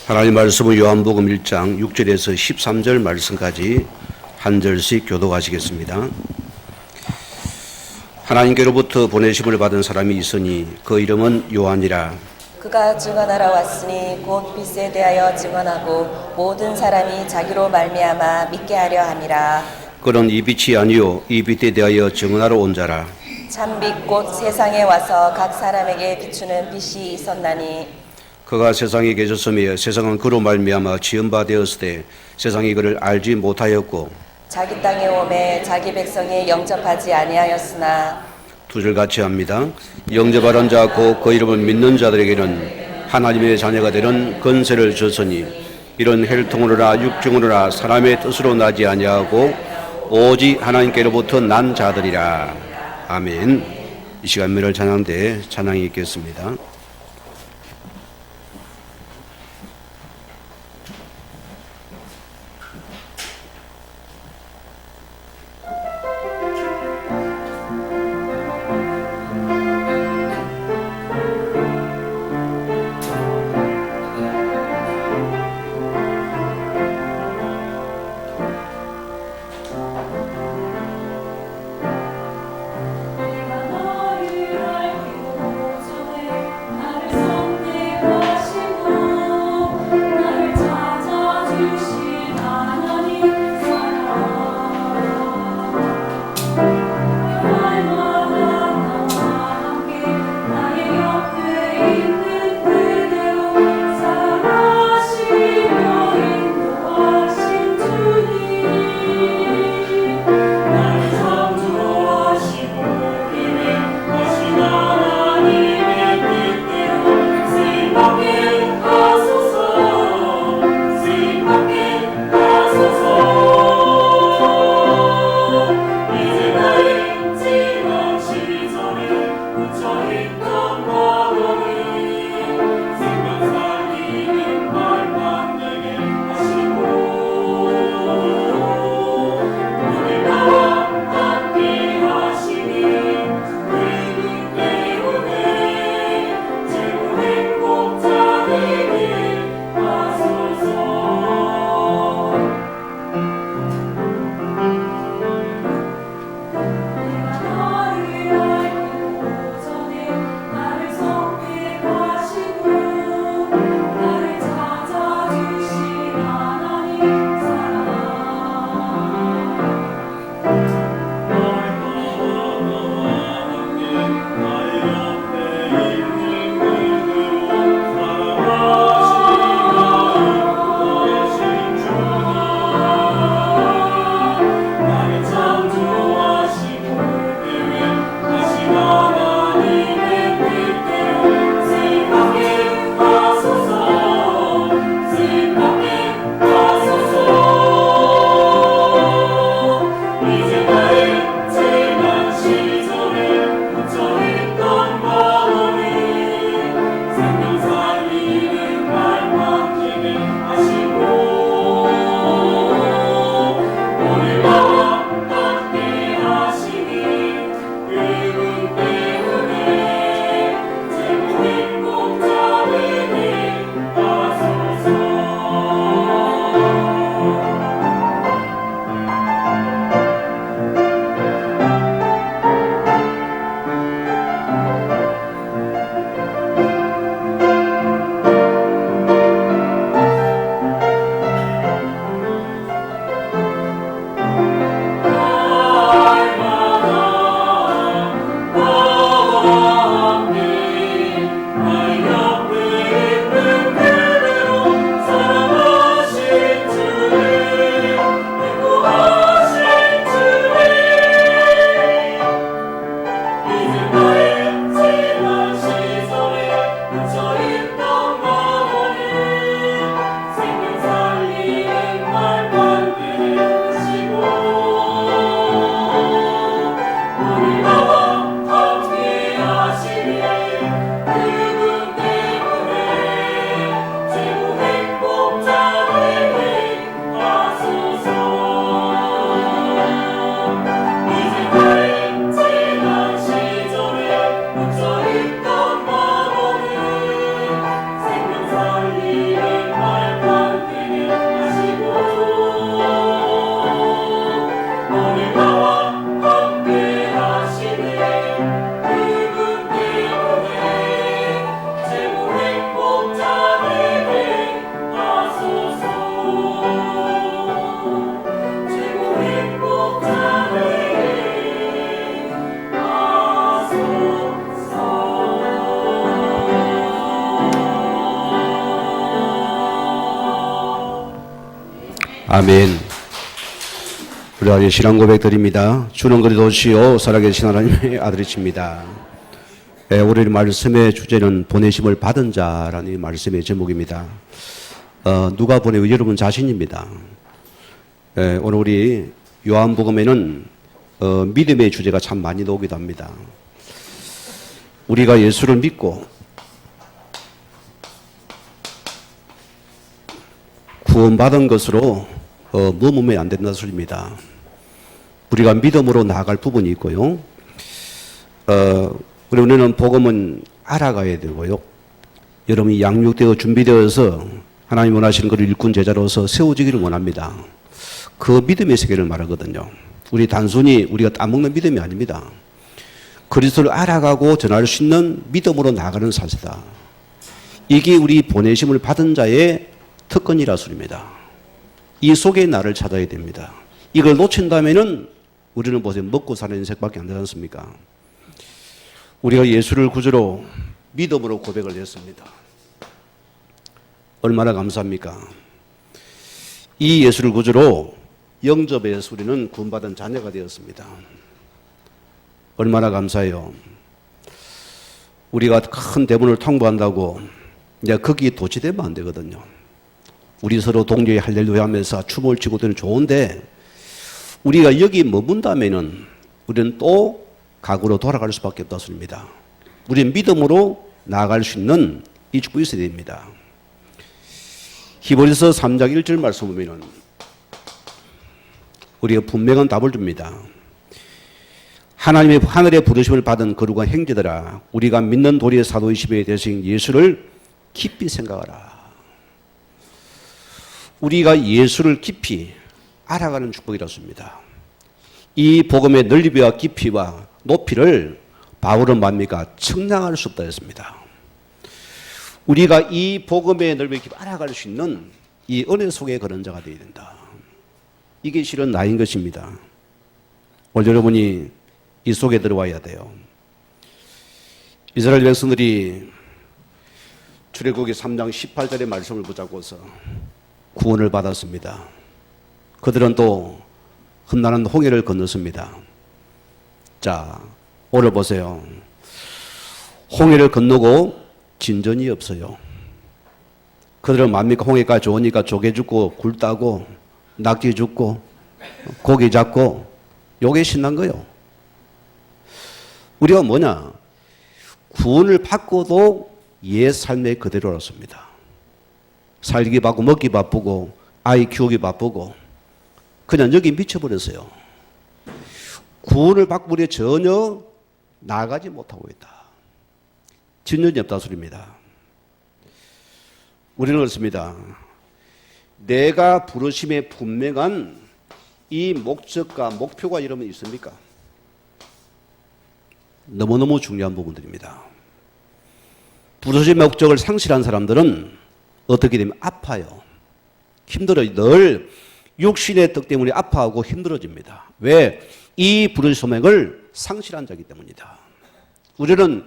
하나님 말씀은 요한복음 1장 6절에서 13절 말씀까지 한 절씩 교독하시겠습니다. 하나님께로부터 보내심을 받은 사람이 있으니 그 이름은 요한이라. 그가 증언하러 왔으니 곧 빛에 대하여 증언하고 모든 사람이 자기로 말미암아 믿게 하려 함이라. 그는 이 빛이 아니요 이 빛에 대하여 증언하러 온 자라. 참빛 곧 세상에 와서 각 사람에게 비추는 빛이 있었나니 그가 세상에 계셨으며 세상은 그로 말미암아 지은 바 되었으되 세상이 그를 알지 못하였고 자기 땅에 오매 자기 백성이 영접하지 아니하였으나 두 절 같이 합니다. 영접하는 자 곧 그 이름을 믿는 자들에게는 하나님의 자녀가 되는 권세를 줬으니 이런 혈통으로나 육정으로나 사람의 뜻으로 나지 아니하고 오직 하나님께로부터 난 자들이라. 아멘. 이 시간 매를 찬양대 찬양이 있겠습니다. 아멘. 우리 아버지 신앙 고백 드립니다. 주는 그리도 오시오 살아계신 하나님의 아들이십니다. 오늘 말씀의 주제는 보내심을 받은 자라는 이 말씀의 제목입니다. 누가 보내고 여러분 자신입니다. 오늘 우리 요한복음에는 믿음의 주제가 참 많이 나오기도 합니다. 우리가 예수를 믿고 구원받은 것으로 머무면 안 된다는 소리입니다. 우리가 믿음으로 나아갈 부분이 있고요. 그리고 우리는 복음은 알아가야 되고요. 여러분이 양육되어 준비되어서 하나님 원하시는 것을 일꾼 제자로서 세워지기를 원합니다. 그 믿음의 세계를 말하거든요. 우리 단순히 우리가 따먹는 믿음이 아닙니다. 그리스도를 알아가고 전할 수 있는 믿음으로 나아가는 사세다. 이게 우리 보내심을 받은 자의 특권이라 소리입니다. 이 속에 나를 찾아야 됩니다. 이걸 놓친다면은 우리는 보세요. 먹고 사는 인생밖에 안 되지 않습니까? 우리가 예수를 구주로 믿음으로 고백을 했습니다. 얼마나 감사합니까? 이 예수를 구주로 영접에서 우리는 구원받은 자녀가 되었습니다. 얼마나 감사해요. 우리가 큰 대문을 통보한다고 이제 거기에 도취되면 안 되거든요. 우리 서로 동료의 할렐루야 하면서 춤을 추고 되는 좋은데 우리가 여기 머문다면은 우리는 또 과거로 돌아갈 수밖에 없다 소리입니다. 우리는 믿음으로 나아갈 수 있는 이 축복이 있어야 됩니다. 히브리서 3장 1절 말씀 보면은 우리가 분명한 답을 줍니다. 하나님의 하늘의 부르심을 받은 거룩한 형제들아, 우리가 믿는 도리의 사도이심의 대신 예수를 깊이 생각하라. 우리가 예수를 깊이 알아가는 축복이라습니다. 이 복음의 넓이와 깊이와 높이를 바울은 뭡니까? 측량할 수 없다 했습니다. 우리가 이 복음의 넓이와 깊이 알아갈 수 있는 이 은혜 속에 그런 자가 되어야 된다. 이게 실은 나인 것입니다. 오늘 여러분이 이 속에 들어와야 돼요. 이스라엘 백성들이 출애굽기 3장 18절의 말씀을 붙잡고서 구원을 받았습니다. 그들은 또 험난한 홍해를 건넜습니다. 자, 오늘 보세요. 홍해를 건너고 진전이 없어요. 그들은 뭡니까? 홍해가 좋으니까 조개 죽고 굴 따고 낙지 죽고 고기 잡고 요게 신난 거예요. 우리가 뭐냐? 구원을 받고도 옛 삶의 그대로였습니다. 살기 바쁘고 먹기 바쁘고 아이 키우기 바쁘고 그냥 여기 미쳐버렸어요. 구원을 받고 우리 전혀 나가지 못하고 있다. 진전이 없다 소리입니다. 우리는 그렇습니다. 내가 부르심에 분명한 이 목적과 목표가 여러분 있습니까? 너무너무 중요한 부분들입니다. 부르심의 목적을 상실한 사람들은 어떻게 되면 아파요. 힘들어요. 늘 육신의 떡 때문에 아파하고 힘들어집니다. 왜? 이 부르심 소명을 상실한 자이기 때문이다. 우리는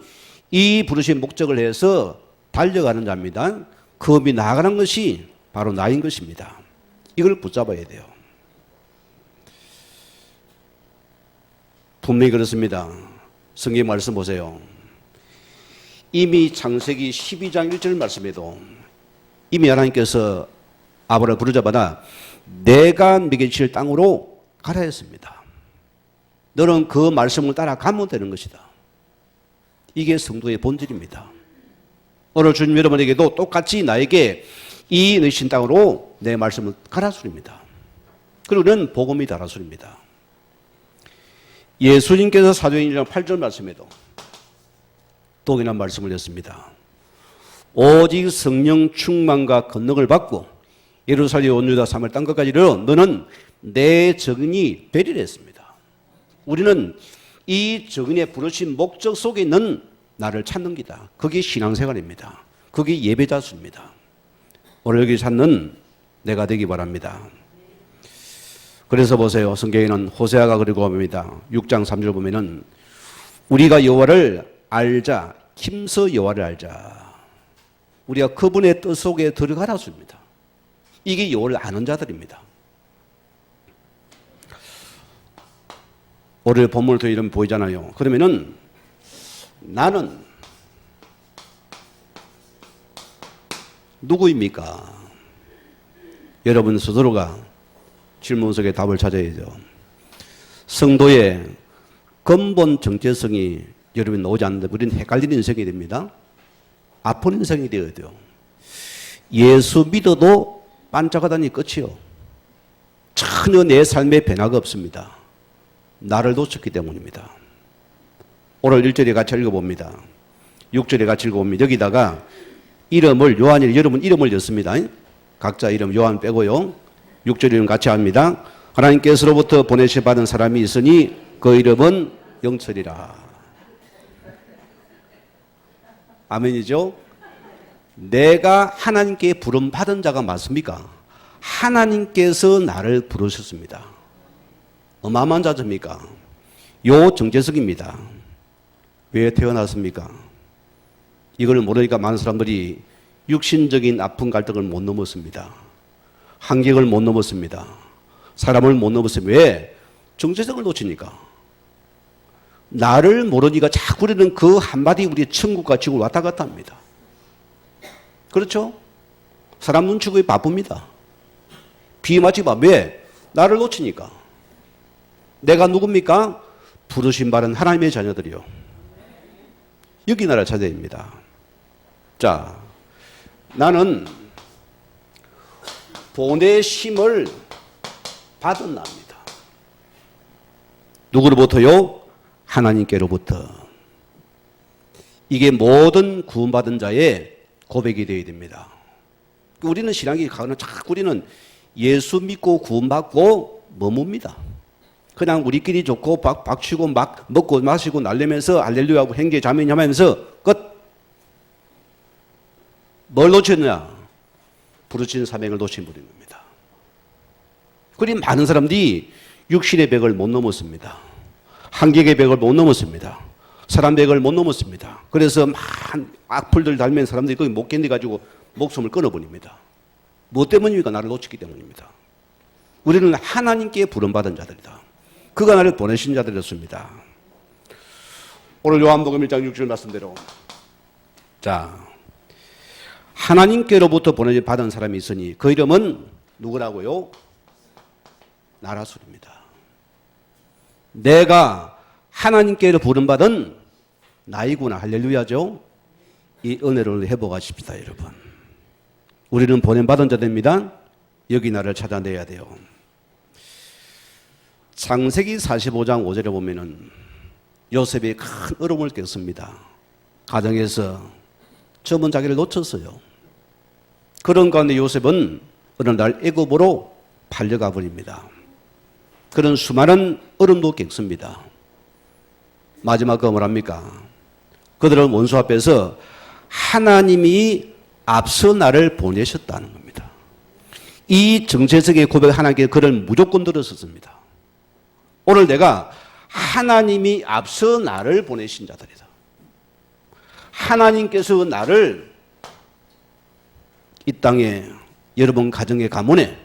이 부르심 목적을 해서 달려가는 자입니다. 그 업이 나아가는 것이 바로 나인 것입니다. 이걸 붙잡아야 돼요. 분명히 그렇습니다. 성경 말씀 보세요. 이미 창세기 12장 1절 말씀에도 이미 하나님께서 아브라함을 부르자마자 내가 먹여줄 땅으로 가라 했습니다. 너는 그 말씀을 따라가면 되는 것이다. 이게 성도의 본질입니다. 오늘 주님 여러분에게도 똑같이 나에게 이 너신 땅으로 내 말씀을 가라 소리입니다. 그리고 우리는 복음이 다라 소리입니다. 예수님께서 사도행전 8절 말씀에도 동일한 말씀을 했습니다. 오직 성령 충만과 권능을 받고 예루살렘 온 유다 사마리아 땅 끝까지 이르러 너는 내 증인이 되리라 했습니다. 우리는 이 증인의 부르신 목적 속에 있는 나를 찾는 기다. 그게 신앙생활입니다. 그게 예배자수입니다. 오늘 여기 찾는 내가 되기 바랍니다. 그래서 보세요. 성경에는 호세아가 그리고 봅니다. 6장 3절 보면은 우리가 여호와를 알자. 힘써 여호와를 알자. 우리가 그분의 뜻 속에 들어가라 습니다. 이게 여호와를 아는 자들입니다. 오늘 본문을 통해 이런 보이잖아요. 그러면은 나는 누구입니까? 여러분 스스로가 질문 속에 답을 찾아야죠. 성도의 근본 정체성이 여러분 나오지 않는데 우리는 헷갈리는 인생이 됩니다. 아픈 인생이 되어야 돼요. 예수 믿어도 반짝하다니 끝이요. 전혀 내 삶에 변화가 없습니다. 나를 놓쳤기 때문입니다. 오늘 1절에 같이 읽어봅니다. 6절에 같이 읽어봅니다. 여기다가 이름을 요한이 여러분 이름을 였습니다. 각자 이름 요한 빼고요. 6절 이름 같이 합니다. 하나님께서로부터 보내셔 받은 사람이 있으니 그 이름은 영철이라. 아멘이죠? 내가 하나님께 부름 받은 자가 맞습니까? 하나님께서 나를 부르셨습니다. 어마어마한 자입니까? 요 정체성입니다. 왜 태어났습니까? 이걸 모르니까 많은 사람들이 육신적인 아픈 갈등을 못 넘었습니다. 한계를 못 넘었습니다. 사람을 못 넘었습니다. 왜? 정체성을 놓치니까. 나를 모르니까 자꾸 그러는 그 한마디 우리 천국과 지구를 왔다 갔다 합니다. 그렇죠? 사람 눈치 보기 바쁩니다. 비맞지 마. 왜? 나를 놓치니까. 내가 누굽니까? 부르신 바는 하나님의 자녀들이요. 여기 나를 찾아야 됩니다. 자, 나는 보내심을 받은 나입니다. 누구로부터요? 하나님께로부터. 이게 모든 구원받은 자의 고백이 되어야 됩니다. 우리는 신앙이 가는 자꾸 우리는 예수 믿고 구원받고 머뭅니다. 그냥 우리끼리 좋고 박치고 막 먹고 마시고 날리면서 할렐루야하고 행제 자매냐 하면서 끝. 뭘 놓쳤냐? 부르신 사명을 놓친 버린 겁니다. 그리 많은 사람들이 육신의 벽을 못 넘었습니다. 한계의 벽을 못 넘었습니다. 사람 벽을 못 넘었습니다. 그래서 많은 악플들 달면 사람들이 거기 못 견뎌가지고 목숨을 끊어버립니다. 뭐 때문입니까? 나를 놓쳤기 때문입니다. 우리는 하나님께 부름받은 자들이다. 그가 나를 보내신 자들이었습니다. 오늘 요한복음 1장 6절 말씀대로 자 하나님께로부터 보내받은 사람이 있으니 그 이름은 누구라고요? 나라술입니다. 내가 하나님께로 부름받은 나이구나. 할렐루야죠. 이 은혜를 회복하십시다 여러분. 우리는 보냄받은 자들입니다. 여기 나를 찾아내야 돼요. 창세기 45장 5절에 보면은 요셉이 큰 어려움을 겪습니다. 가정에서 젊은 자기를 놓쳤어요. 그런 가운데 요셉은 어느 날 애굽으로 팔려가 버립니다. 그런 수많은 어려움도 겪습니다. 마지막 그 뭐랍니까? 그들은 원수 앞에서 하나님이 앞서 나를 보내셨다는 겁니다. 이 정체성의 고백 하나님께 그를 무조건 들었었습니다. 오늘 내가 하나님이 앞서 나를 보내신 자들이다. 하나님께서 나를 이 땅에 여러분 가정의 가문에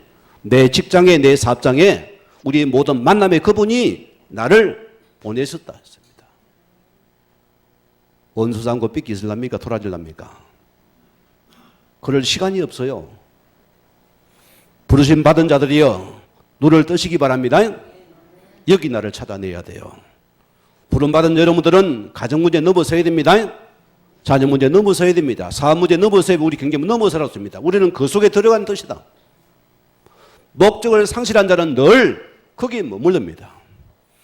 내 직장에 내 사업장에 우리의 모든 만남의 그분이 나를 보내셨다 했습니다. 원수 삼고 삐끼 있을랍니까? 돌아질랍니까? 그럴 시간이 없어요. 부르심 받은 자들이여 눈을 뜨시기 바랍니다. 여기 나를 찾아내야 돼요. 부름 받은 여러분들은 가정 문제 넘어서야 됩니다. 자녀 문제 넘어서야 됩니다. 사업 문제 넘어서야 우리 경제 넘어서라고 씁니다. 우리는 그 속에 들어가는 뜻이다. 목적을 상실한 자는 늘 거기에 머물릅니다.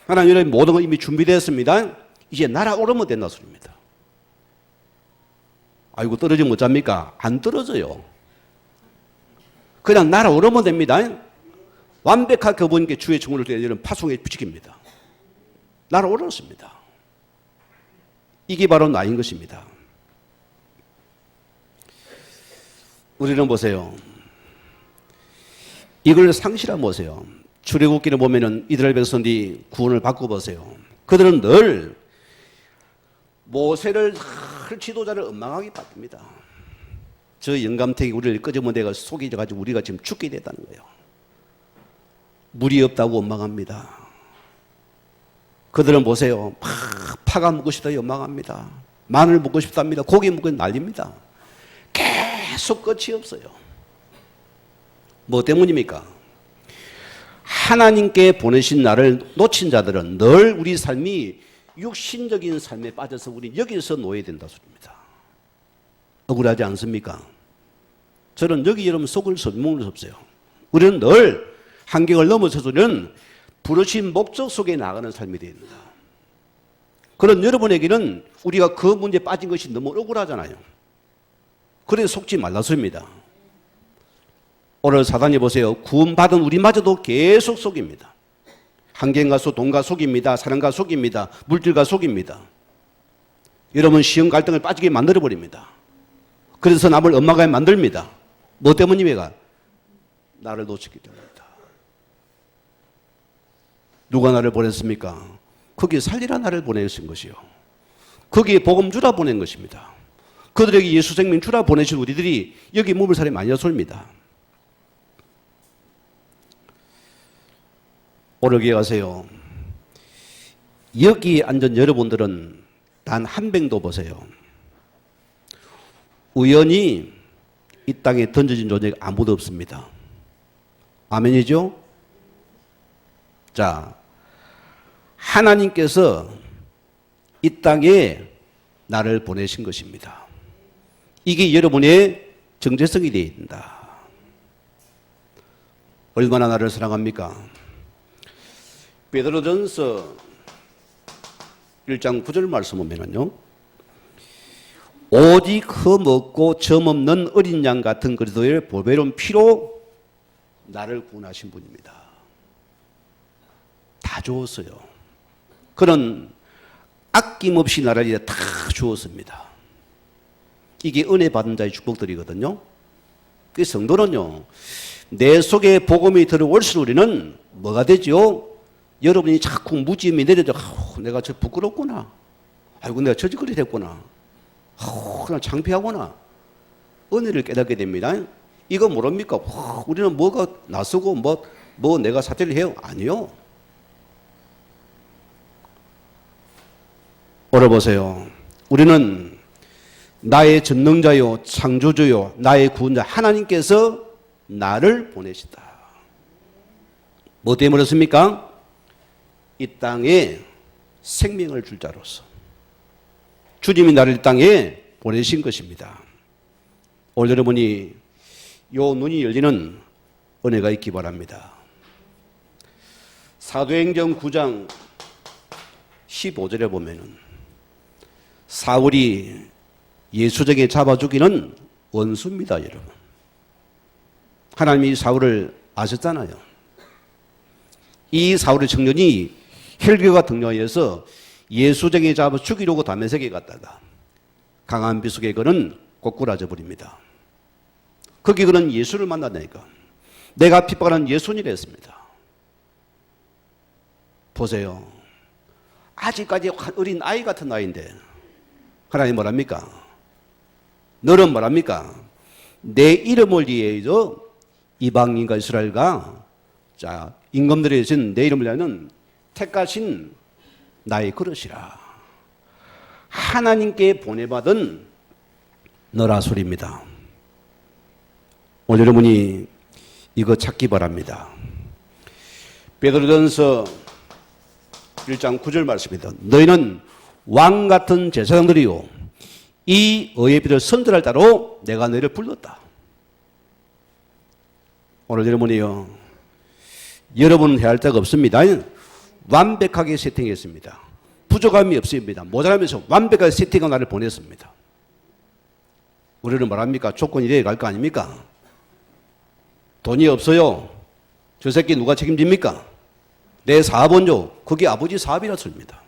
하나님의 모든 건 이미 준비되었습니다. 이제 날아오르면 된다 소리입니다. 아이고 떨어지면 어쩝니까? 안 떨어져요. 그냥 날아오르면 됩니다. 완벽하게 그분께 주의 증언을 드리는 파송에 부치깁니다. 날아오르습니다. 이게 바로 나인 것입니다. 우리는 보세요. 이걸 상실하면 보세요. 출애굽기를 보면은 이스라엘 백성들이 구원을 받고 보세요. 그들은 늘 모세를 지도자를 엉망하게 받습니다. 저 영감탱이 우리를 끄집어 내가 속이 져가지고 우리가 지금 죽게 됐다는 거예요. 물이 없다고 원망합니다. 그들은 보세요. 파가 묻고 싶다 연망합니다. 마늘 묻고 싶답니다. 고기 묻고 난립니다. 계속 끝이 없어요. 뭐 때문입니까? 하나님께 보내신 나를 놓친 자들은 늘 우리 삶이 육신적인 삶에 빠져서 우리 여기서 놓여야 된다 소리입니다. 억울하지 않습니까? 저는 여기 여러분 속을 머물 수 없어요. 우리는 늘 한계를 넘어서서 우리는 부르신 목적 속에 나가는 삶이 되어야 된다. 그런 여러분에게는 우리가 그 문제에 빠진 것이 너무 억울하잖아요. 그래서 속지 말라 소리입니다. 오늘 사단이 보세요. 구원받은 우리마저도 계속 속입니다. 환경과 돈과 속입니다. 사랑과 속입니다. 물질과 속입니다. 여러분 시험 갈등을 빠지게 만들어버립니다. 그래서 남을 엇나가게 만듭니다. 뭐 때문입니까? 나를 놓치기 때문입니다. 누가 나를 보냈습니까? 거기에 살리라 나를 보내신 것이요. 거기에 복음 주라 보낸 것입니다. 그들에게 예수 생명 주라 보내신 우리들이 여기 머물 사람이 아니었습니다. 오늘 기억하세요. 여기 앉은 여러분들은 단 한 병도 보세요. 우연히 이 땅에 던져진 존재가 아무도 없습니다. 아멘이죠? 자, 하나님께서 이 땅에 나를 보내신 것입니다. 이게 여러분의 정체성이 되어야 된다. 얼마나 나를 사랑합니까? 베드로전서 1장 9절 말씀 보면은요. 오직 흠없고 점없는 어린 양 같은 그리스도의 보배로운 피로 나를 구원하신 분입니다. 다 주었어요. 그는 아낌없이 나를 이제 다 주었습니다. 이게 은혜 받은 자의 축복들이거든요. 그 성도는요. 내 속에 복음이 들어올수록 우리는 뭐가 되죠? 여러분이 자꾸 무지음이 내려져. 내가 저 부끄럽구나. 아이고 내가 저짓거리 됐구나. 그냥 창피하구나. 은혜를 깨닫게 됩니다. 이거 뭐랍니까? 우리는 뭐가 낯서고 뭐 내가 사퇴를 해요? 아니요. 물어보세요. 우리는 나의 전능자요 창조주요 나의 구원자 하나님께서 나를 보내시다. 뭐 때문에 그렇습니까? 이 땅에 생명을 줄 자로서 주님이 나를 이 땅에 보내신 것입니다. 오늘 여러분이 요 눈이 열리는 은혜가 있기 바랍니다. 사도행전 9장 15절에 보면은 사울이 예수에게 잡아 죽이는 원수입니다, 여러분. 하나님이 사울을 아셨잖아요. 이 사울의 청년이 헬기가 등려하여서 예수쟁이 잡아 죽이려고 다메섹에 갔다가 강한 비속에 그는 꼬꾸라져 버립니다. 거기 그는 예수를 만나다니까 내가 핍박하는 예수니라 했습니다. 보세요. 아직까지 어린 아이 같은 나이인데 하나님 뭐랍니까? 너는 뭐랍니까? 내 이름을 위해서 이방인과 이스라엘과 자 임금들에 진 내 이름을 위하여는 택하신 나의 그릇이라. 하나님께 보내받은 너라 소리입니다. 오늘 여러분이 이거 찾기 바랍니다. 베드로전서 1장 9절 말씀입니다. 너희는 왕 같은 제사장들이요 이 의의 빛을 선전할 자로 내가 너희를 불렀다. 오늘 여러분이요 여러분은 해야 할 자가 없습니다. 완벽하게 세팅했습니다. 부족함이 없습니다. 모자라면서 완벽하게 세팅한 나를 보냈습니다. 우리는 뭐랍니까? 조건이 돼야 갈 거 아닙니까? 돈이 없어요. 저 새끼 누가 책임집니까? 내 사업은요. 그게 아버지 사업이라 씁니다.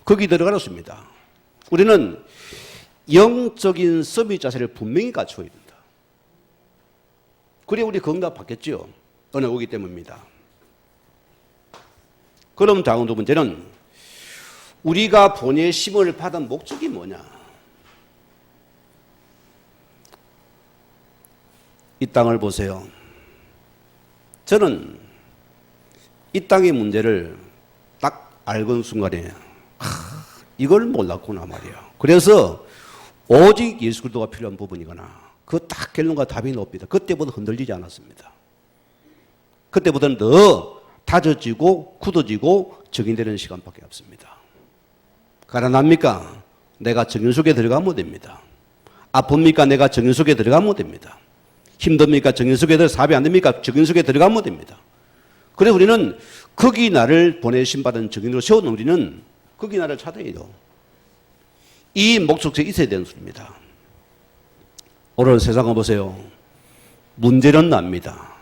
거기 들어가라 씁니다. 우리는 영적인 서밋 자세를 분명히 갖춰야 된다. 그래 우리 응답 받겠죠. 은혜 오기 때문입니다. 그럼 다음 두 번째는 우리가 보내심을 받은 목적이 뭐냐? 이 땅을 보세요. 저는 이 땅의 문제를 딱 알건 순간에 이걸 몰랐구나 말이야. 그래서 오직 예수 그리스도가 필요한 부분이거나 그 딱 결론과 답이 나옵니다. 그때보다 흔들리지 않았습니다. 그때보다는 더 다져지고 굳어지고 적용되는 시간밖에 없습니다. 가난합니까? 내가 적용 속에 들어가면 됩니다. 아픕니까? 내가 적용 속에 들어가면 됩니다. 힘듭니까? 적용 속에 들어 사업이 안 됩니까? 적용 속에 들어가면 됩니다. 그래서 우리는 거기 나를 보내신 받은 적용으로 세우는 우리는 거기 나를 찾아야 돼요. 이 목적지에 있어야 되는 소리입니다. 오늘 세상을 보세요. 문제는 납니다.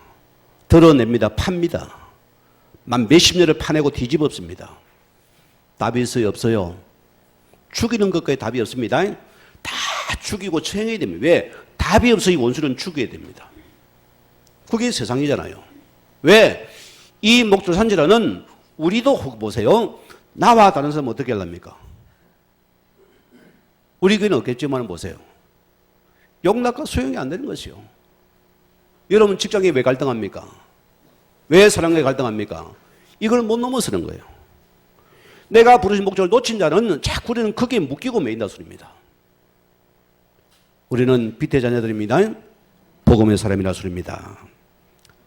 드러냅니다. 팝니다. 만 몇십 년을 파내고 뒤집었습니다. 답이 있어요? 없어요? 죽이는 것까지 답이 없습니다. 다 죽이고 처형해야 됩니다. 왜? 답이 없어 이 원수는 죽여야 됩니다. 그게 세상이잖아요. 왜? 이 목적 산지라는 우리도 보세요. 나와 다른 사람은 어떻게 하랍니까? 우리 교회는 없겠지만 보세요. 용납과 소용이 안 되는 것이요. 여러분 직장에 왜 갈등합니까? 왜 사랑에 갈등합니까? 이걸 못 넘어서는 거예요. 내가 부르신 목적을 놓친 자는 자꾸 우리는 거기에 묶이고 매인다 소리입니다. 우리는 빛의 자녀들입니다. 복음의 사람이라 소리입니다.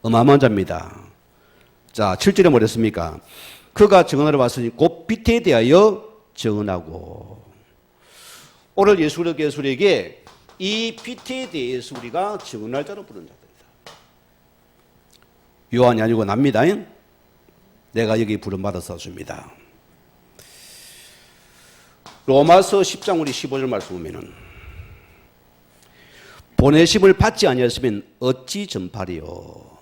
어마어마한 자입니다. 자, 7절에 뭐랬습니까? 그가 증언하러 왔으니 곧 빛에 대하여 증언하고. 오늘 예수 그리스도 우리에게 이 빛에 대해서 우리가 증언할 자로 부른 자들이다. 요한이 아니고 납니다. 내가 여기 부름받았습니다. 로마서 10장 우리 15절 말씀 보면은 보내심을 받지 아니하시면 어찌 전파리요.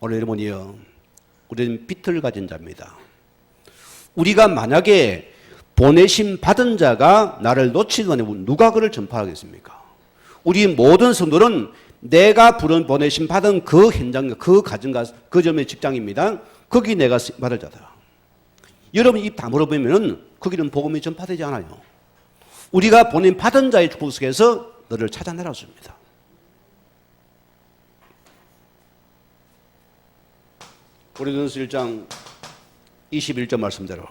오늘 여러분이요, 우리는 빛을 가진 자입니다. 우리가 만약에 보내심 받은 자가 나를 놓치면 누가 그를 전파하겠습니까? 우리 모든 성도는 내가 보내심 받은 그 현장, 그 가정과 그 점의 직장입니다. 거기 내가 받을 자다. 여러분 입 다물어 보면 거기는 복음이 전파되지 않아요. 우리가 보내심 받은 자의 축복 속에서 너를 찾아내라 줍니다. 고린도전서 1장 21절 말씀대로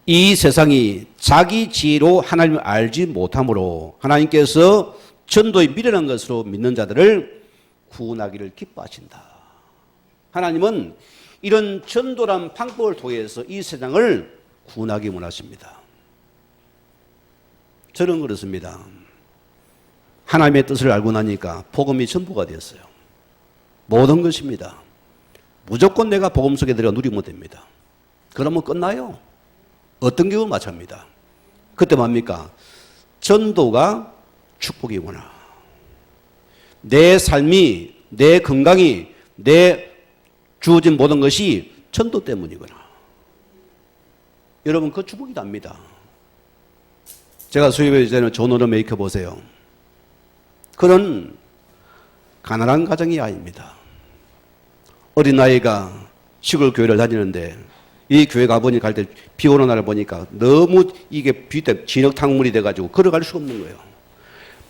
이 세상이 자기 지혜로 하나님을 알지 못하므로 하나님께서 전도에 미련한 것으로 믿는 자들을 구원하기를 기뻐하신다. 하나님은 이런 전도란 방법을 통해서 이 세상을 구원하기 원하십니다. 저는 그렇습니다. 하나님의 뜻을 알고 나니까 복음이 전부가 되었어요. 모든 것입니다. 무조건 내가 복음 속에 들어가 누리면 됩니다. 그러면 끝나요. 어떤 경우 마찬가지입니다. 그때 뭡니까? 전도가 축복이구나. 내 삶이, 내 건강이, 내 주어진 모든 것이 전도 때문이구나. 여러분 그 축복이 답니다. 제가 수입에 전에 존 오너 메이커 보세요. 그는 가난한 가정의 아이입니다. 어린아이가 시골 교회를 다니는데 이 교회 가보니 갈 때 비 오는 날을 보니까 너무 이게 비 때문에 진흙탕물이 돼가지고 걸어갈 수가 없는 거예요.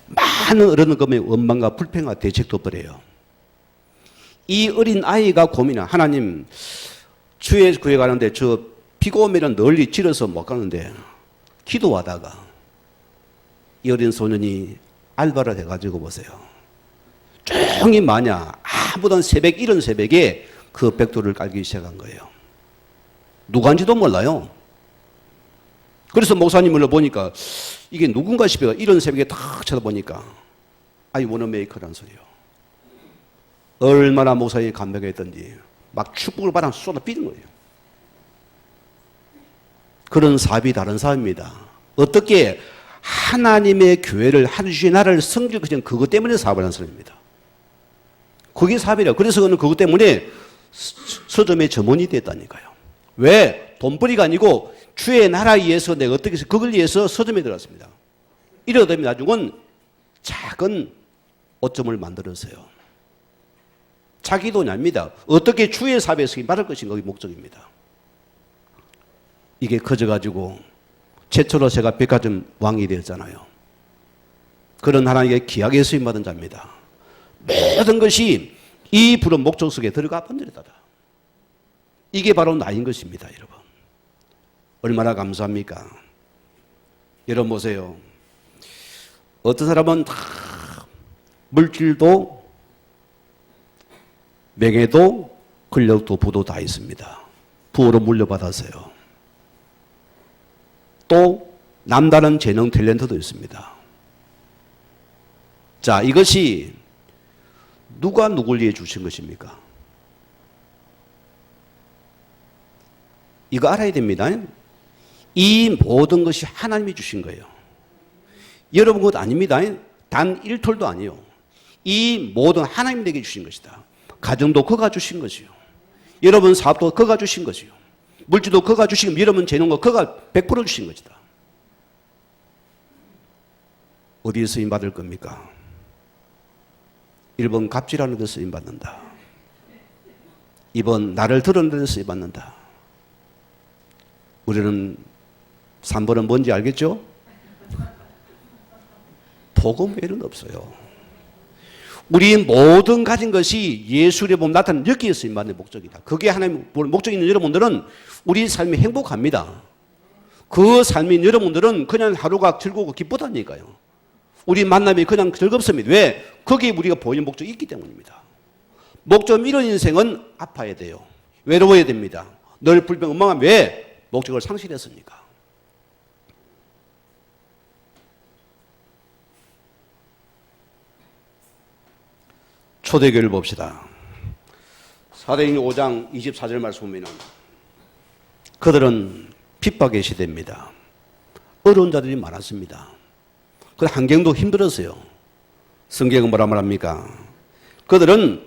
많은 어른을 보면 원망과 불평과 대책도 없더래요. 이 어린 아이가 고민해. 하나님, 주의 교회 가는데 저 비가 오면 널리 질어서 못 가는데 기도하다가 이 어린 소년이 알바를 해가지고 보세요. 종이 마냐 아무도 새벽 이른 새벽에 그 벽돌을 깔기 시작한 거예요. 누구인지도 몰라요. 그래서 목사님을 보니까 이게 누군가 싶어요. 이런 새벽에 탁 쳐다보니까 I wanna make라는 소리요. 얼마나 목사님이 감동했던지 막 축복을 받아 쏟아 삐는 거예요. 그런 사업이 다른 사업입니다. 어떻게 하나님의 교회를 하주신 나라를 섬길 것이 그것 때문에 사업을 하는 사람입니다. 그게 사업이래요. 그래서 그는 그것 때문에 서점의 점원이 됐다니까요. 왜? 돈벌이가 아니고 주의 나라에 의해서 내가 어떻게 해서 그걸 위해서 서점에 들어갔습니다. 이러다 보면 나중은 작은 옷점을 만들었어요. 자기 돈이 아닙니다. 어떻게 주의 사업에 쓰임 받을 것인가 그게 목적입니다. 이게 커져가지고 최초로 제가 백화점 왕이 되었잖아요. 그런 하나님께 귀하게 쓰임받은 자입니다. 모든 것이 이 부른 목적 속에 들어가 번들었다. 이게 바로 나인 것입니다, 여러분. 얼마나 감사합니까? 여러분 보세요. 어떤 사람은 다 물질도 명예도 권력도 부도 다 있습니다. 부호로 물려받았어요. 또 남다른 재능 탤런트도 있습니다. 자, 이것이 누가 누굴 위해 주신 것입니까? 이거 알아야 됩니다. 이 모든 것이 하나님이 주신 거예요. 여러분 것 아닙니다. 단 1톨도 아니에요. 이 모든 하나님에게 주신 것이다. 가정도 그가 주신 것이요. 여러분 사업도 그가 주신 것이요. 물질도 그가 주신, 여러분 재능도 그가 100% 주신 것이다. 어디에 쓰임 받을 겁니까? 1번 갑질하는 데 쓰임 받는다. 2번 나를 드러내는 데 쓰임 받는다. 우리는 3번은 뭔지 알겠죠? 복음 외에는 없어요. 우리 모든 가진 것이 예수를 보면 나타나는 여기에 쓰임받는 목적이다. 그게 하나님의 목적이 있는 여러분들은 우리 삶이 행복합니다. 그 삶인 여러분들은 그냥 하루가 즐겁고 기쁘다니까요. 우리 만남이 그냥 즐겁습니다. 왜? 거기에 우리가 보이는 목적이 있기 때문입니다. 목적 잃은 인생은 아파야 돼요. 외로워야 됩니다. 늘 불평, 원망하면 왜? 목적을 상실했습니까? 초대교회를 봅시다. 사도행전 5장 24절 말씀 보면 그들은 핍박의 시대입니다. 어려운 자들이 많았습니다. 그 환경도 힘들었어요. 성경은 뭐라 말합니까? 그들은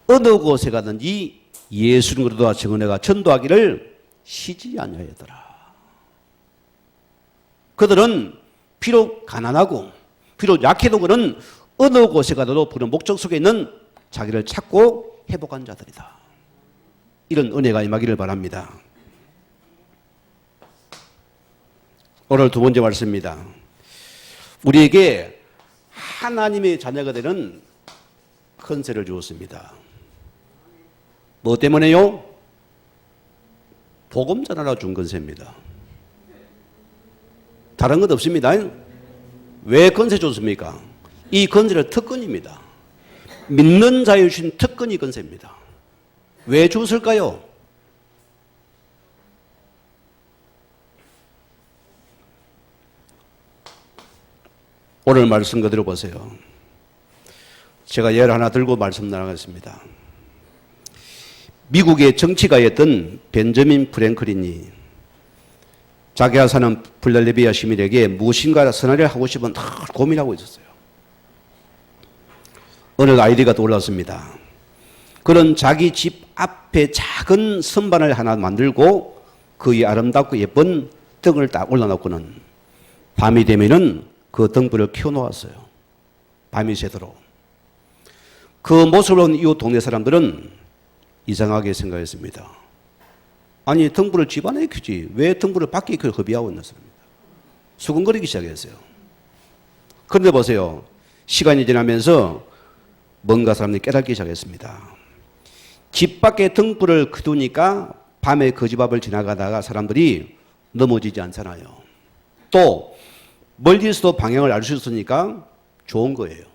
어느 곳에 가든지 예수님 그리스도와 증언해가 전도하기를 쉬지 아니하였더라. 그들은 비록 가난하고 비록 약해도 그는 어느 곳에 가도 그런 목적 속에 있는 자기를 찾고 회복한 자들이다. 이런 은혜가 임하기를 바랍니다. 오늘 두 번째 말씀입니다. 우리에게 하나님의 자녀가 되는 컨세를 주었습니다. 뭐 때문에요? 복음 전하라 준 건세입니다. 다른 것 없습니다. 왜 건세 줬습니까? 이 건세는 특권입니다. 믿는 자에 주신 특권이 건세입니다. 왜 줬을까요? 오늘 말씀 그대로 보세요. 제가 예를 하나 들고 말씀 나가겠습니다. 미국의 정치가였던 벤저민 프랭클린이 자기가 사는 필라델피아 시민에게 무엇인가 선언을 하고 싶은 고민하고 있었어요. 어느 아이디어가 떠올랐습니다. 그런 자기 집 앞에 작은 선반을 하나 만들고 그 아름답고 예쁜 등을 딱 올려놓고는 밤이 되면은 그 등불을 켜놓았어요. 밤이 새도록. 그 모습을 본 이웃 동네 사람들은 이상하게 생각했습니다. 아니 등불을 집 안에 켜지 왜 등불을 밖에 켜고 허비하고 있는 사람입니다. 수근거리기 시작했어요. 그런데 보세요. 시간이 지나면서 뭔가 사람들이 깨닫기 시작했습니다. 집 밖에 등불을 켜두니까 밤에 그 집 앞을 지나가다가 사람들이 넘어지지 않잖아요. 또 멀리서도 방향을 알 수 있으니까 좋은 거예요.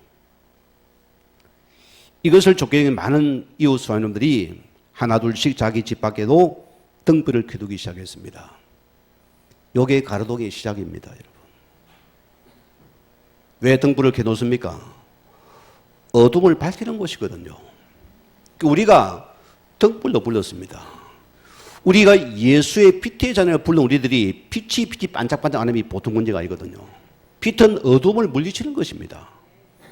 이것을 좋게 여기는 많은 이웃 사람들이 하나 둘씩 자기 집 밖에도 등불을 켜두기 시작했습니다. 이게 가르동의 시작입니다, 여러분. 왜 등불을 켜놓습니까? 어둠을 밝히는 것이거든요. 우리가 등불로 불렀습니다. 우리가 예수의 빛의 자녀를 불른 우리들이 빛이 반짝반짝 안 하면 보통 문제가 아니거든요. 빛은 어둠을 물리치는 것입니다.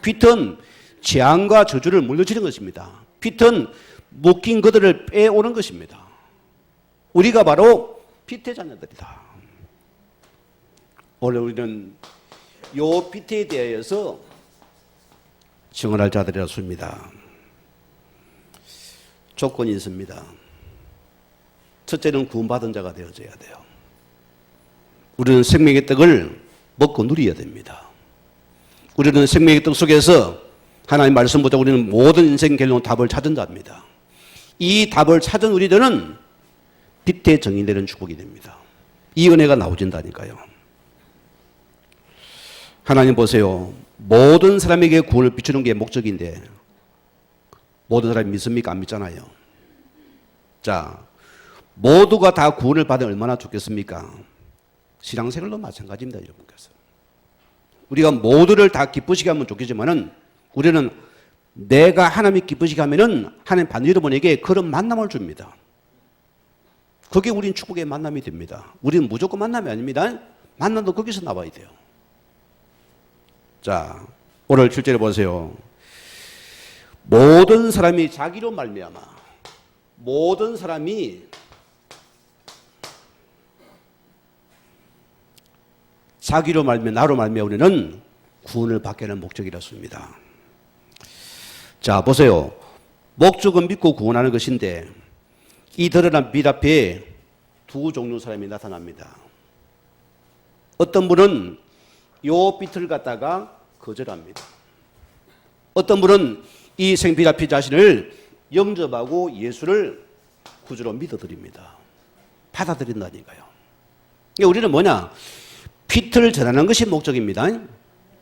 빛은 재앙과 저주를 물리치는 것입니다. 빛은 묶인 그들을 빼오는 것입니다. 우리가 바로 빛의 자녀들이다. 오늘 우리는 이 빛에 대하여서 증언할 자들이라습니다. 조건이 있습니다. 첫째는 구원받은 자가 되어져야 돼요. 우리는 생명의 떡을 먹고 누려야 됩니다. 우리는 생명의 떡 속에서 하나님 말씀보다 우리는 모든 인생 결론 답을 찾은 자입니다. 이 답을 찾은 우리들은 빛의 정인되는 축복이 됩니다. 이 은혜가 나오진다니까요. 하나님 보세요. 모든 사람에게 구원을 비추는 게 목적인데 모든 사람이 믿습니까? 안 믿잖아요. 자, 모두가 다 구원을 받으면 얼마나 좋겠습니까? 신앙생활도 마찬가지입니다, 여러분께서. 우리가 모두를 다 기쁘시게 하면 좋겠지만은 우리는 내가 하나님이 기쁘시게 하면은 하나님 반드시 여러분에게 그런 만남을 줍니다. 그게 우린 축복의 만남이 됩니다. 우리는 무조건 만남이 아닙니다. 만남도 거기서 나와야 돼요. 자, 오늘 7절에 보세요. 모든 사람이 자기로 말미암아 모든 사람이 자기로 말미암아 나로 말미암아 우리는 구원을 받게 하는 목적이라습니다. 자, 보세요. 목적은 믿고 구원하는 것인데 이 드러난 빛 앞에 두 종류 사람이 나타납니다. 어떤 분은 요 빛을 갖다가 거절합니다. 어떤 분은 이 생빛 앞에 자신을 영접하고 예수를 구주로 믿어드립니다. 받아들인다니까요. 그러니까 우리는 뭐냐? 빛을 전하는 것이 목적입니다.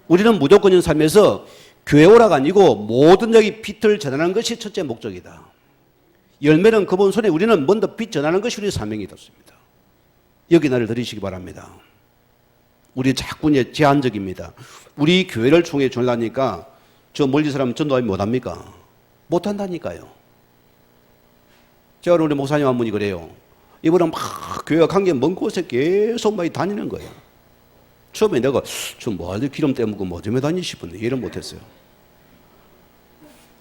우리는 무조건적인 삶에서 교회 오라가 아니고 모든 여기 빛을 전하는 것이 첫째 목적이다. 열매는 그분 손에 우리는 먼저 빛 전하는 것이 우리의 사명이 됐습니다. 여기 나를 들으시기 바랍니다. 우리 자꾸 제한적입니다. 우리 교회를 총회 전하니까 저 멀리 사람 전도하면 못합니까? 못한다니까요. 제가 우리 목사님 한 분이 그래요. 이분은 막 교회가 관계 먼 곳에 계속 많이 다니는 거예요. 처음에 내가 저 뭐하지 기름 때문에 뭐 때문에 다니 싶은데 이해를 못했어요.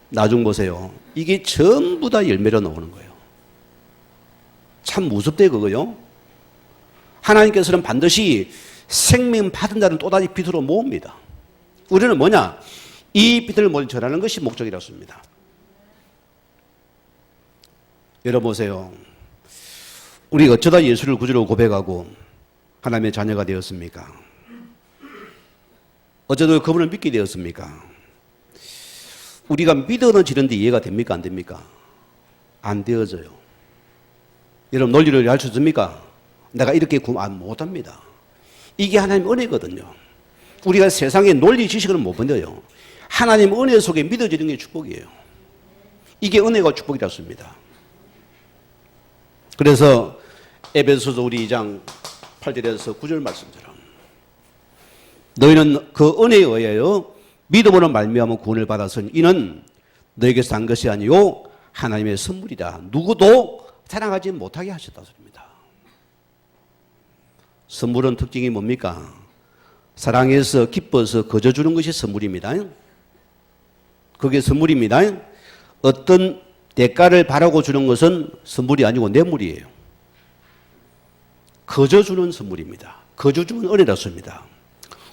나중 보세요. 이게 전부 다 열매로 나오는 거예요. 참 무섭대 그거요. 하나님께서는 반드시 생명 받은 자는 또다시 빛으로 모읍니다. 우리는 뭐냐? 이 빛을 먼저 전하는 것이 목적이라습니다. 여러분 보세요. 우리가 어쩌다 예수를 구주로 고백하고 하나님의 자녀가 되었습니까? 어쩌다 그분을 믿게 되었습니까? 우리가 믿어지는데 이해가 됩니까? 안 됩니까? 안 되어져요. 여러분 논리를 할 수 있습니까? 내가 이렇게 못합니다. 이게 하나님 은혜거든요. 우리가 세상의 논리 지식을 못 번져요. 하나님 은혜 속에 믿어지는 게 축복이에요. 이게 은혜가 축복이라습니다. 그래서 에베소서 우리 2장 8절에서 9절 말씀처럼 너희는 그 은혜에 의하여 믿음으로 말미암아 구원을 받았으니 이는 너에게서 산 것이 아니요 하나님의 선물이다. 누구도 자랑하지 못하게 하셨다 소리입니다. 선물은 특징이 뭡니까? 사랑해서 기뻐서 거저 주는 것이 선물입니다. 그게 선물입니다. 어떤 대가를 바라고 주는 것은 선물이 아니고 뇌물이에요. 거저 주는 선물입니다. 거저 주는 은혜라습니다.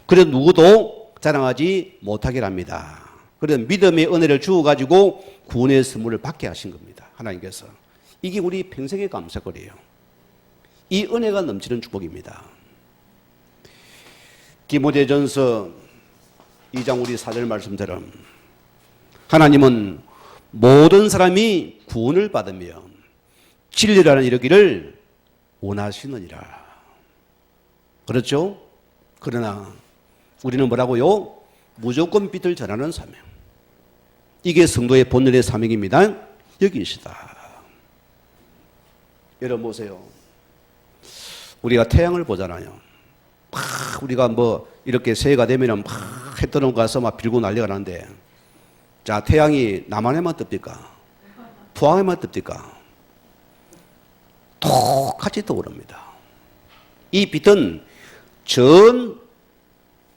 그래서 누구도 자랑하지 못하게 합니다. 그래서 믿음의 은혜를 주어가지고 구원의 선물을 받게 하신 겁니다. 하나님께서. 이게 우리 평생의 감사거리예요. 이 은혜가 넘치는 축복입니다. 디모데전서 2장 우리 4절 말씀처럼 하나님은 모든 사람이 구원을 받으며 진리라는 이르기를 원하시느니라. 그렇죠? 그러나 우리는 뭐라고요? 무조건 빛을 전하는 사명. 이게 성도의 본연의 사명입니다. 여기 있다. 여러분 보세요. 우리가 태양을 보잖아요. 막 우리가 뭐 이렇게 새해가 되면은 막 해 뜨는 거 가서 막 빌고 난리가 나는데 자, 태양이 남한에만 뜹니까? 북한에만 뜹니까? 똑같이 떠오릅니다. 이 빛은 전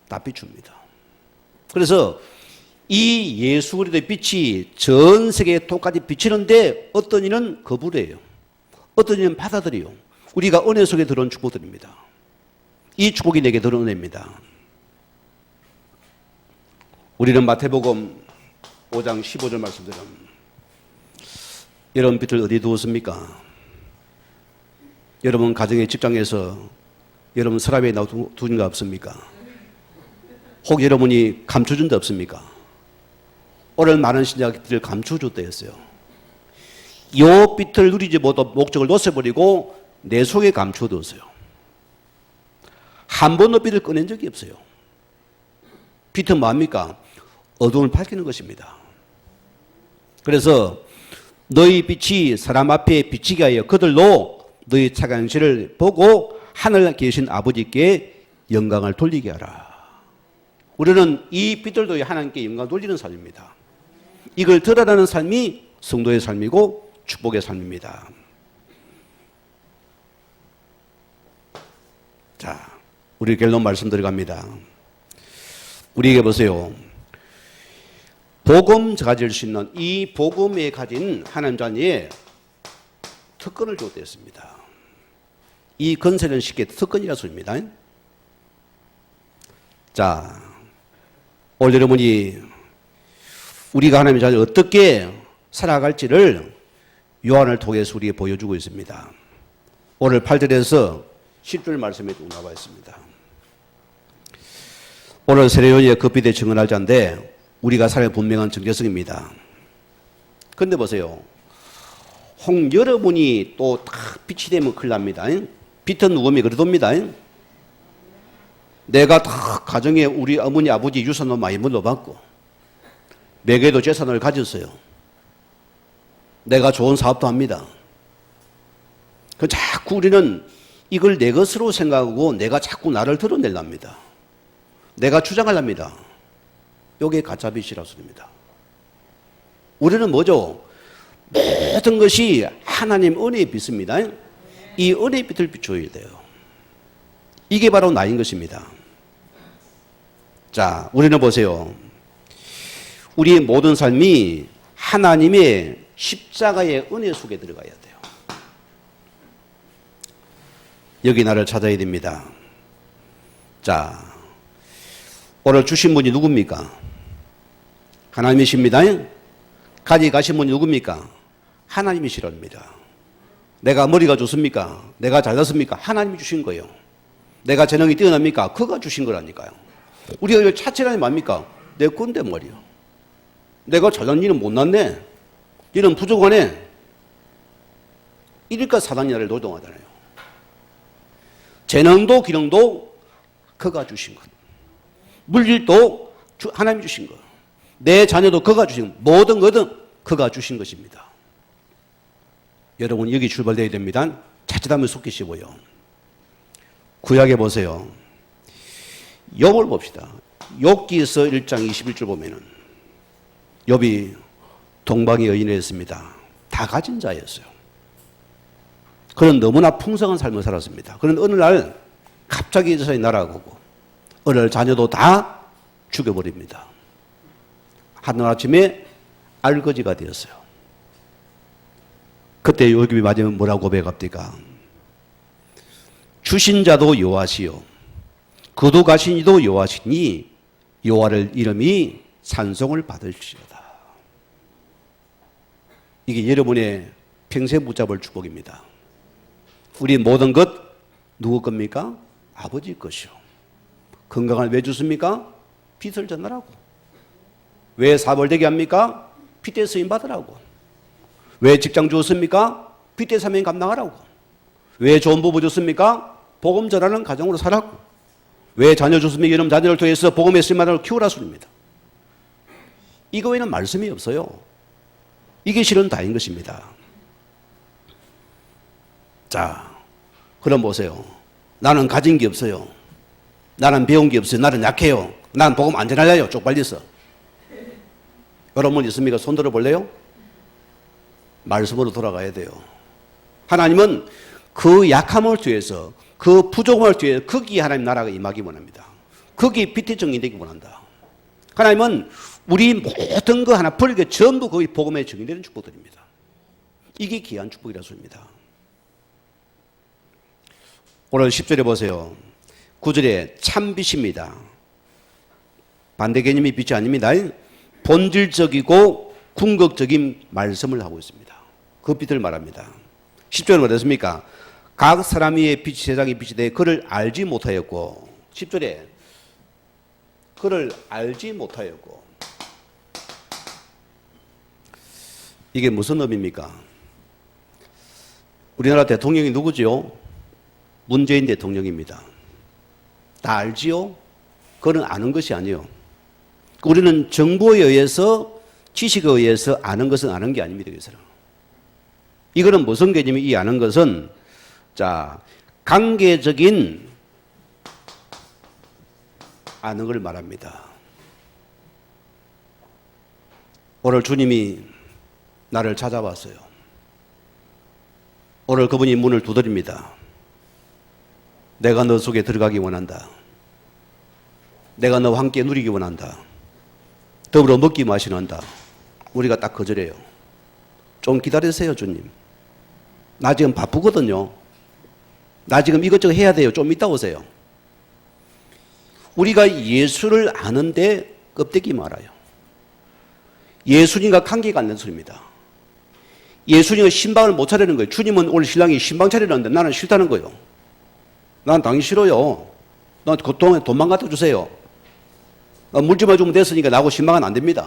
다 비춥니다. 그래서 이 예수 그리스도의 빛이 전 세계에 똑같이 비치는데 어떤 이는 거부를 해요. 어떤 이는 받아들여요. 우리가 은혜 속에 들어온 축복들입니다. 이 축복이 내게 들어온 은혜입니다. 우리는 마태복음 5장 15절 말씀처럼 여러분 빛을 어디에 두었습니까? 여러분 가정의 직장에서 여러분 서랍에 두는 거 없습니까? 혹 여러분이 감춰준 데 없습니까? 오늘 많은 신자들을 감춰줬다 했어요. 이 빛을 누리지 못한 목적을 놓쳐버리고 내 속에 감춰뒀어요. 한 번도 빛을 꺼낸 적이 없어요. 빛은 뭐합니까? 어둠을 밝히는 것입니다. 그래서 너희 빛이 사람 앞에 비치게 하여 그들로 너희 착한 행실을 보고 하늘에 계신 아버지께 영광을 돌리게 하라. 우리는 이 빛들도 하나님께 영광을 돌리는 삶입니다. 이걸 드러나는 삶이 성도의 삶이고 축복의 삶입니다. 자, 우리 결론 말씀 들어갑니다. 우리에게 보세요. 복음 가질 수 있는 이 복음에 가진 하나님 자녀의 특권을 줬댔습니다. 이 건설은 쉽게 특권이라 소입니다. 자, 오늘 여러분이 우리가 하나님의 자녀 어떻게 살아갈지를 요한을 통해서 우리에게 보여주고 있습니다. 오늘 8절에서 10절 말씀에 쭉 나와 있습니다. 오늘 세례요한의 그 빛에 증언할 자인데 우리가 살아의 분명한 정체성입니다. 그런데 보세요. 혹 여러분이 또 딱 빛이 되면 큰일 납니다. 빛은 누구미 그러답니다. 내가 다 가정에 우리 어머니 아버지 유산도 많이 물려받고 매개도 재산을 가졌어요. 내가 좋은 사업도 합니다. 그 자꾸 우리는 이걸 내 것으로 생각하고 내가 자꾸 나를 드러내랍니다. 내가 주장하랍니다. 이게 가짜빛이라고 소리입니다. 우리는 뭐죠? 모든 것이 하나님 은혜의 빛입니다. 이 은혜의 빛을 비춰야 돼요. 이게 바로 나인 것입니다. 자, 우리는 보세요. 우리의 모든 삶이 하나님의 십자가의 은혜 속에 들어가야 돼요. 여기 나를 찾아야 됩니다. 자, 오늘 주신 분이 누굽니까? 하나님이십니다. 가져가신 분이 누굽니까? 하나님이시랍니다. 내가 머리가 좋습니까? 내가 잘났습니까? 하나님이 주신 거예요. 내가 재능이 뛰어납니까? 그가 주신 거라니까요. 우리가 이걸 차치라니 뭡니까? 내 건데 말이요. 내가 잘난 일은 못났네. 일은 부족하네. 이러니까 사단이 나를 노동하잖아요. 재능도 기능도 그가 주신 것. 물질도 하나님이 주신 것. 내 자녀도 그가 주신 것. 모든 것은 그가 주신 것입니다. 여러분 여기 출발되어야 됩니다. 자칫하면 속기시고요. 구약에 보세요. 욥을 봅시다. 욥기서 1장 21절 보면은 욥이 동방의 여인이었습니다. 다 가진 자였어요. 그는 너무나 풍성한 삶을 살았습니다. 그런데 어느 날 갑자기 세상이 날아가고 어느 날 자녀도 다 죽여버립니다. 하루아침에 알거지가 되었어요. 그때 욥이 마지막에 뭐라고 고백합니까? 주신 자도 여호와시요 거두가신 이도 여호와시니 여호와를 이름이 찬송을 받을지어다. 이게 여러분의 평생 붙잡을 축복입니다. 우리 모든 것 누구 겁니까? 아버지 것이요. 건강을 왜 주십니까? 빛을 전하라고. 왜 사업을 되게 합니까? 빛의 쓰임 받으라고. 왜 직장 주었습니까? 빛의 사명 감당하라고. 왜 좋은 부부 줬습니까? 복음 전하는 가정으로 살라고. 왜 자녀 줬습니까? 이런 자녀를 통해서 복음의 쓰임만을 키우라 소리입니다. 이거 외에는 말씀이 없어요. 이게 실은 다인 것입니다. 자, 그럼 보세요. 나는 가진 게 없어요. 나는 배운 게 없어요. 나는 약해요. 난 복음 안 전할래요. 쪽팔려서. 여러분 있습니까? 손 들어 볼래요? 말씀으로 돌아가야 돼요. 하나님은 그 약함을 뒤에서 그 부족함을 뒤에 거기에 하나님 나라가 임하기 원합니다. 거기에 빛이 정의되기 원한다. 하나님은 우리 모든 거 하나 버리게 전부 거기 복음에 정의되는 축복들입니다. 이게 귀한 축복이라 소입니다. 오늘 10절에 보세요. 9절에 참빛입니다. 반대 개념이 빛이 아닙니다. 본질적이고 궁극적인 말씀을 하고 있습니다. 그 빛을 말합니다. 10절은 어떻습니까? 각 사람 위에 빛이 세상에 빛이 돼 그를 알지 못하였고 10절에 그를 알지 못하였고 이게 무슨 의미입니까? 우리나라 대통령이 누구지요? 문재인 대통령입니다. 다 알지요? 그건 아는 것이 아니에요. 우리는 정보에 의해서, 지식에 의해서 아는 것은 아는 게 아닙니다. 그래서는. 이거는 무슨 개념이 이 아는 것은, 자, 관계적인 아는 걸 말합니다. 오늘 주님이 나를 찾아왔어요. 오늘 그분이 문을 두드립니다. 내가 너 속에 들어가기 원한다. 내가 너와 함께 누리기 원한다. 더불어 먹기 마시는다. 우리가 딱 거절해요. 좀 기다리세요, 주님. 나 지금 바쁘거든요. 나 지금 이것저것 해야 돼요. 좀 이따 오세요. 우리가 예수를 아는데 껍데기 말아요. 예수님과 관계가 안 된 소리입니다. 예수님은 신방을 못 차리는 거예요. 주님은 오늘 신랑이 신방 차리는데 나는 싫다는 거예요. 난 당연히 싫어요. 난 그동안 돈만 갖다 주세요. 물질만 주면 됐으니까 나하고 신방은 안 됩니다.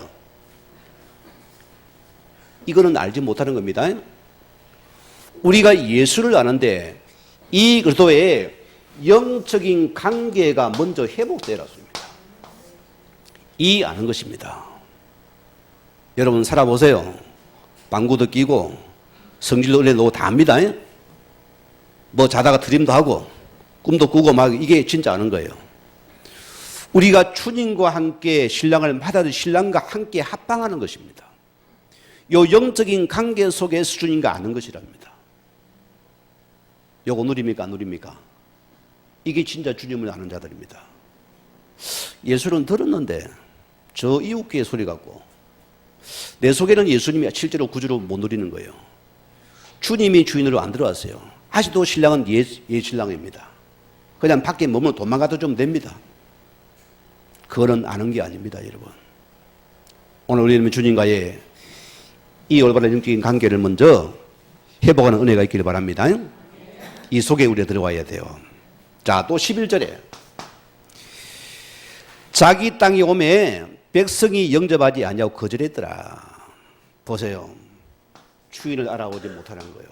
이거는 알지 못하는 겁니다. 우리가 예수를 아는데 이 그리스도의 영적인 관계가 먼저 회복되라 습니다. 이 아는 것입니다. 여러분 살아보세요. 방구도 끼고 성질도 은혜 놓고 다 합니다. 뭐 자다가 드림도 하고 꿈도 꾸고 막 이게 진짜 아는 거예요. 우리가 주님과 함께 신랑을 받아들인 신랑과 함께 합방하는 것입니다. 요 영적인 관계 속에서 주님과 아는 것이랍니다. 요거 누립니까 안 누립니까? 이게 진짜 주님을 아는 자들입니다. 예수는 들었는데 저 이웃교회 소리 같고 내 속에는 예수님이 실제로 구주로 못 누리는 거예요. 주님이 주인으로 안 들어왔어요. 아직도 신랑은 옛 신랑입니다. 그냥 밖에 머물러 돈만 갖다 주면 됩니다. 그거는 아는 게 아닙니다, 여러분. 오늘 우리는 주님과의 이 올바른 영적인 관계를 먼저 회복하는 은혜가 있기를 바랍니다. 이 속에 우리가 들어와야 돼요. 자, 또 11절에 자기 땅에 오매 백성이 영접하지 아니하고 거절했더라. 보세요. 주인을 알아오지 못하는 거예요.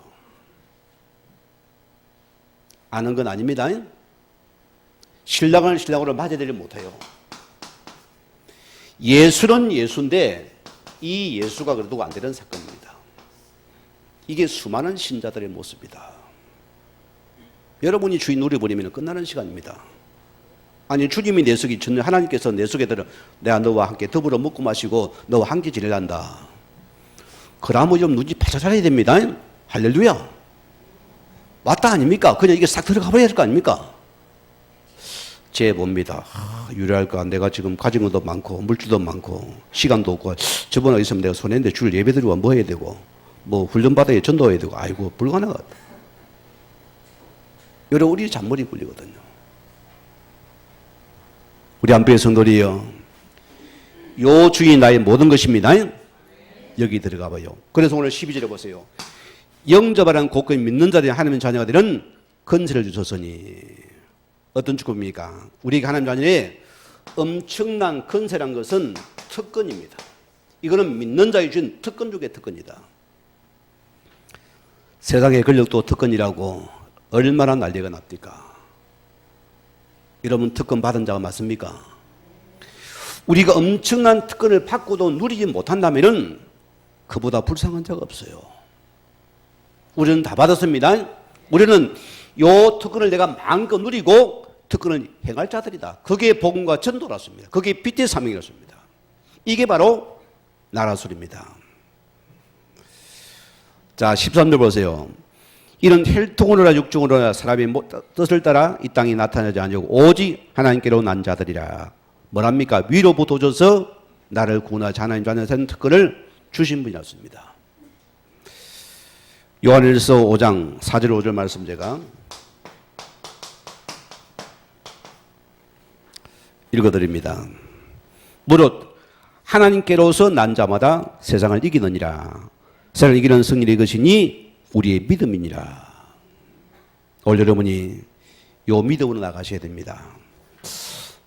아는 건 아닙니다. 신랑을 신랑으로 맞아들이지 못해요. 예수는 예수인데 이 예수가 그래도 안 되는 사건입니다. 이게 수많은 신자들의 모습이다. 여러분이 주인 누려버리면 끝나는 시간입니다. 아니 주님이 내 속에 있는 하나님께서 내 속에 들어 내가 너와 함께 더불어 먹고 마시고 너와 함께 지내란다. 그러면 좀 눈치 바짝 차려야 됩니다. 할렐루야. 맞다 아닙니까? 그냥 이게 싹 들어가 버려야 될 거 아닙니까? 제 봅니다. 유리할까? 내가 지금 가진 것도 많고 물질도 많고 시간도 없고 저번에 있으면 내가 손했는데 주일 예배 드리고 뭐 해야 되고 뭐 훈련 받아야 전도해야 되고 아이고 불가능하다. 여러분 우리 잔머리 굴리거든요. 우리 안배의 성도리요. 요 주인이 나의 모든 것입니다. 여기 들어가 봐요. 그래서 오늘 12절에 보세요. 영접하라는 godly 믿는 자들이 하나님의 자녀가 되는 건세를 주셨으니 어떤 축복입니까? 우리 하나님 자녀의 엄청난 건세란 것은 특권입니다. 이거는 믿는 자의 주인 특권 중에 특권이다. 세상의 권력도 특권이라고 얼마나 난리가 납니까? 여러분 특권 받은 자가 맞습니까? 우리가 엄청난 특권을 받고도 누리지 못한다면 그보다 불쌍한 자가 없어요. 우리는 다 받았습니다. 우리는 요 특권을 내가 마음껏 누리고 특권을 행할 자들이다. 그게 복음과 전도라습니다. 그게 빛의 사명이라습니다. 이게 바로 나라술입니다. 자 13절 보세요. 이는 혈통으로나 육종으로나 사람의 뜻을 따라 이 땅에 나타나지 아니하고 오직 하나님께로 난 자들이라. 뭐랍니까? 위로부터 오셔서 나를 구원하지 하나님 자녀된 특권을 주신 분이었습니다. 요한일서 5장 4절 5절 말씀 제가 읽어드립니다. 무릇 하나님께로서 난 자마다 세상을 이기느니라. 세상을 이기는 승리를 이것이니 우리의 믿음이니라. 오늘 여러분이 요 믿음으로 나가셔야 됩니다.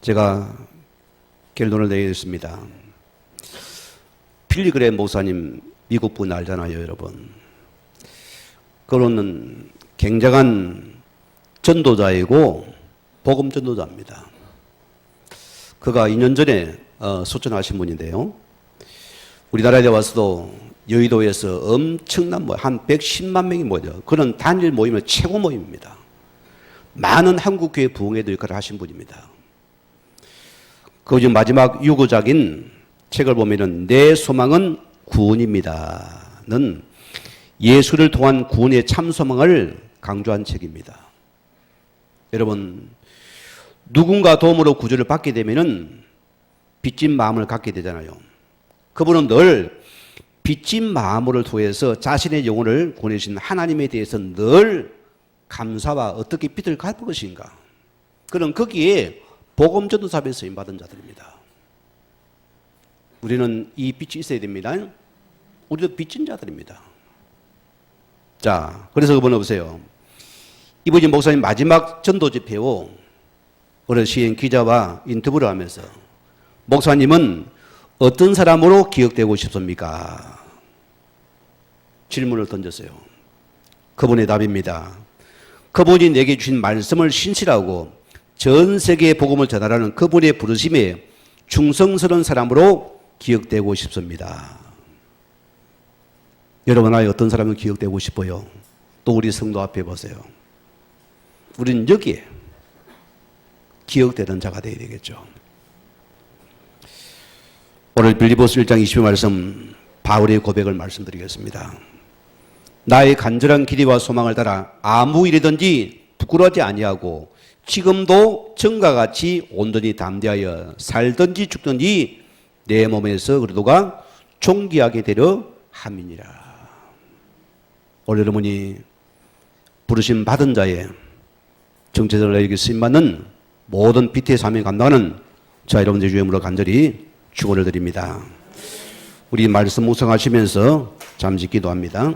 제가 결론을 내겠습니다. 필리그레 목사님 미국 분 알잖아요, 여러분. 그는 굉장한 전도자이고 복음 전도자입니다. 그가 2년 전에 소천하신 분인데요. 우리나라에 와서도 여의도에서 엄청난 한 110만 명이 모여. 그는 단일 모임의 최고 모임입니다. 많은 한국교회 부흥회도 역할을 하신 분입니다. 그 중 마지막 유고작인 책을 보면은 내 소망은 구원입니다는 예수를 통한 구원의 참 소망을 강조한 책입니다. 여러분, 누군가 도움으로 구조를 받게 되면은 빚진 마음을 갖게 되잖아요. 그분은 늘 빚진 마음을 통해서 자신의 영혼을 구원해주신 하나님에 대해서 늘 감사와 어떻게 빚을 갚을 것인가. 그는 거기에 복음 전도사에 쓰임 받은 자들입니다. 우리는 이 빚이 있어야 됩니다. 우리도 빚진 자들입니다. 자, 그래서 그분 보세요. 이분이 목사님 마지막 전도 집회로 어느 시인 기자와 인터뷰를 하면서 목사님은 어떤 사람으로 기억되고 싶습니까? 질문을 던졌어요. 그분의 답입니다. 그분이 내게 주신 말씀을 신실하고 전 세계에 복음을 전하라는 그분의 부르심에 충성스러운 사람으로 기억되고 싶습니다. 여러분, 어떤 사람은 기억되고 싶어요? 또 우리 성도 앞에 보세요. 우리는 여기에 기억되는 자가 되어야 되겠죠. 오늘 빌립보서 1장 20절 말씀 바울의 고백을 말씀드리겠습니다. 나의 간절한 기대와 소망을 따라 아무 일이든지 부끄러워하지 아니하고 지금도 전과 같이 온전히 담대하여 살든지 죽든지 내 몸에서 그리도가 존귀하게 되려 함이니라. 오늘 여러분이 부르심 받은 자의 정체적으로 내게 쓰임받는 모든 빛의 사명 감당하는 자 여러분들 주임으로 간절히 축원을 드립니다. 우리 말씀 묵상하시면서 잠시 기도합니다.